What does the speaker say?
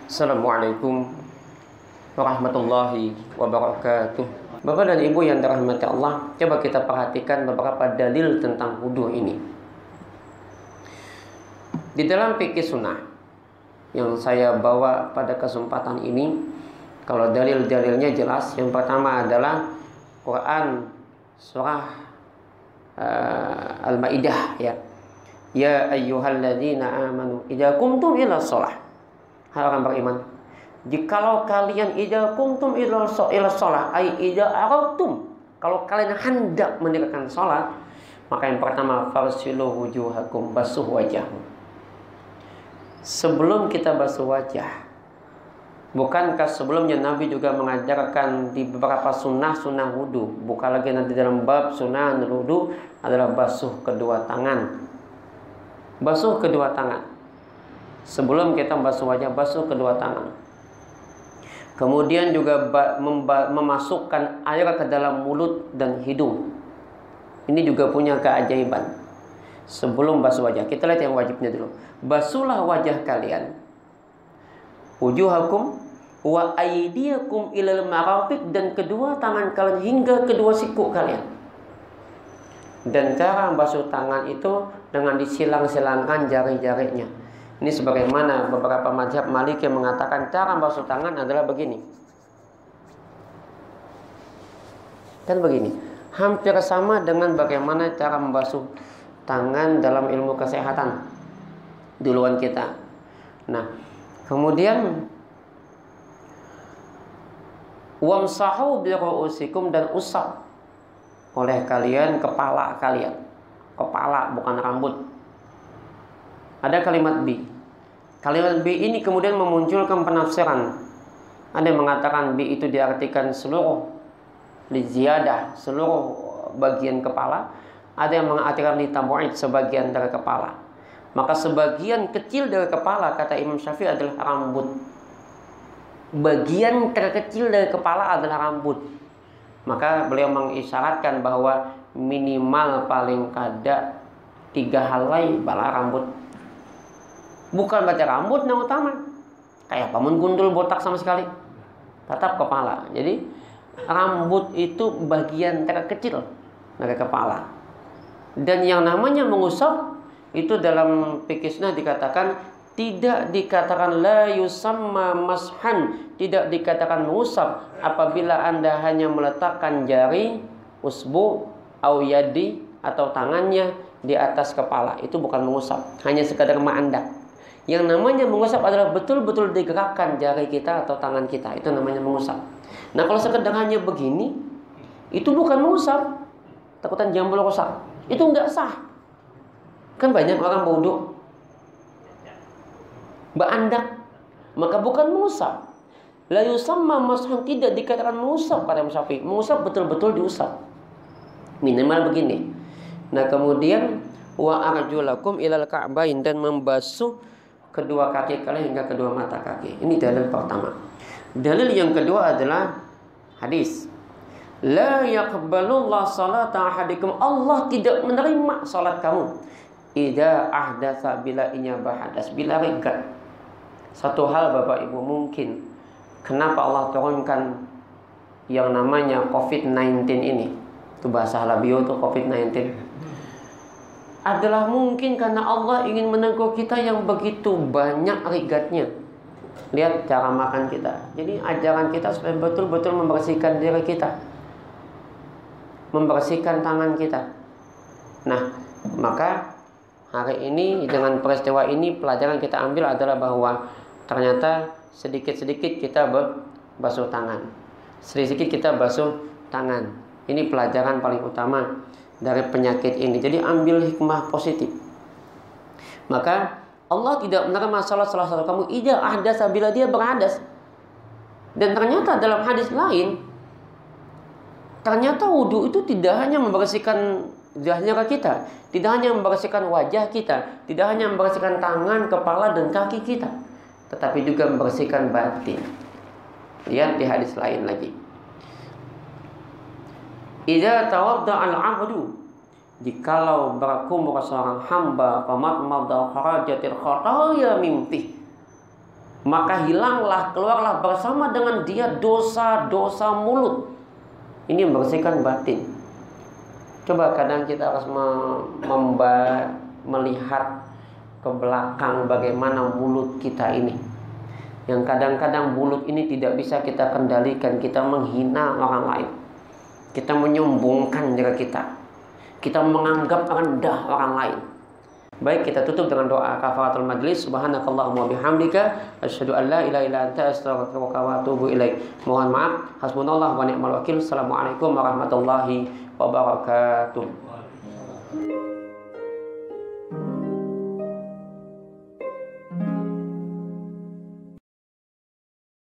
Assalamualaikum warahmatullahi wabarakatuh. Bapak dan Ibu yang dirahmati Allah, coba kita perhatikan beberapa dalil tentang wudu ini. Di dalam fikih sunnah yang saya bawa pada kesempatan ini, kalau dalil-dalilnya jelas. Yang pertama adalah Quran surah Al-Maidah, ya. Ya ayyuhalladzina amanu idza qumtum ila shalah. Hai orang beriman, jikalau kalian idza qumtum ila shalah, ai idza aradtum, kalau kalian hendak mendirikan salat, maka yang pertama farsilu wujuhakum, basuh wajahmu. Sebelum kita basuh wajah, bukankah sebelumnya Nabi juga mengajarkan di beberapa sunnah wudu? Buka lagi nanti dalam bab sunnah wudu adalah basuh kedua tangan. Basuh kedua tangan. Sebelum kita basuh wajah, basuh kedua tangan. Kemudian juga memasukkan air ke dalam mulut dan hidung. Ini juga punya keajaiban. Sebelum basuh wajah, kita lihat yang wajibnya dulu. Basuhlah wajah kalian, wujuhakum wa aydiyakum ilal marafiq, dan kedua tangan kalian hingga kedua siku kalian. Dan cara basuh tangan itu dengan disilang-silangkan jari-jarinya. Ini sebagaimana beberapa mazhab Maliki yang mengatakan cara basuh tangan adalah begini. Dan begini, hampir sama dengan bagaimana cara membasuh tangan dalam ilmu kesehatan duluan kita. Nah, kemudian wamsahu biru'usikum, dan usap oleh kalian kepala kalian. Kepala, bukan rambut. Ada kalimat bi. Kalimat bi ini kemudian memunculkan penafsiran. Ada yang mengatakan bi itu diartikan seluruh liziyadah, seluruh bagian kepala. Ada yang mengartikan litabu'id, sebagian dari kepala. Maka sebagian kecil dari kepala, kata Imam Syafi'i, adalah rambut. Bagian terkecil dari kepala adalah rambut. Maka beliau mengisyaratkan bahwa minimal paling kada 3 helai bala rambut. Bukan baca rambut yang utama, kayak pamun gundul botak sama sekali, tetap kepala. Jadi rambut itu bagian terkecil dari kepala. Dan yang namanya mengusap itu dalam fikih sunnah dikatakan, tidak dikatakan la yusamma mashan, tidak dikatakan mengusap apabila Anda hanya meletakkan jari, usbu, au yadi, atau tangannya di atas kepala. Itu bukan mengusap, hanya sekadar ma'andak. Yang namanya mengusap adalah betul-betul digerakkan jari kita atau tangan kita. Itu namanya mengusap. Nah, kalau sekedar hanya begini, itu bukan mengusap. Takutan jambul rusak, itu nggak sah. Kan banyak orang bodoh ba'andak, maka bukan mengusap. La yusamma mashan, tidak dikatakan mengusap pada Imam Syafi'i. Mengusap betul-betul diusap, minimal begini. Nah, kemudian wa arjulakum ilal ka'bain, dan membasuh kedua kaki kalian hingga kedua mata kaki. Ini dalil pertama. Dalil yang kedua adalah hadis. La yaqbalullah salata ahadikum, Allah tidak menerima salat kamu idza ahdatsa, bila inya bahadas, bila ringkat. Satu hal Bapak Ibu, mungkin kenapa Allah turunkan yang namanya COVID-19 ini, itu bahasa Halabiyo itu COVID-19, adalah mungkin karena Allah ingin menegur kita yang begitu banyak rigatnya. Lihat cara makan kita. Jadi ajaran kita supaya betul-betul membersihkan diri kita, membersihkan tangan kita. Nah, maka hari ini dengan peristiwa ini, pelajaran kita ambil adalah bahwa ternyata sedikit-sedikit kita basuh tangan, sedikit kita basuh tangan. Ini pelajaran paling utama dari penyakit ini. Jadi ambil hikmah positif. Maka Allah tidak menerima salah satu kamu idza ahdasa, bila dia berhadas. Dan ternyata dalam hadis lain, ternyata wudu itu tidak hanya membersihkan zahir kita, tidak hanya membersihkan wajah kita, tidak hanya membersihkan tangan, kepala, dan kaki kita, tetapi juga membersihkan batin. Lihat di hadis lain lagi. Idza tawadda'a al-'abdu, jikalau berkumur seorang hamba, famat madha kharajatil khataya mimpi, maka hilanglah, keluarlah bersama dengan dia dosa-dosa mulut. Ini membersihkan batin. Coba kadang kita harus melihat ke belakang bagaimana mulut kita ini. Yang kadang-kadang mulut ini tidak bisa kita kendalikan. Kita menghina orang lain, kita menyombongkan diri kita, kita menganggap rendah orang lain. Baik, kita tutup dengan doa kafaratul majlis. Subhanakallahumma bihamdika asyhadu an la ilaha illa anta astaghfiruka wa atubu ilaik. Mohon maaf. Hasbunallahu wa ni'mal wakil. Assalamualaikum warahmatullahi wabarakatuh.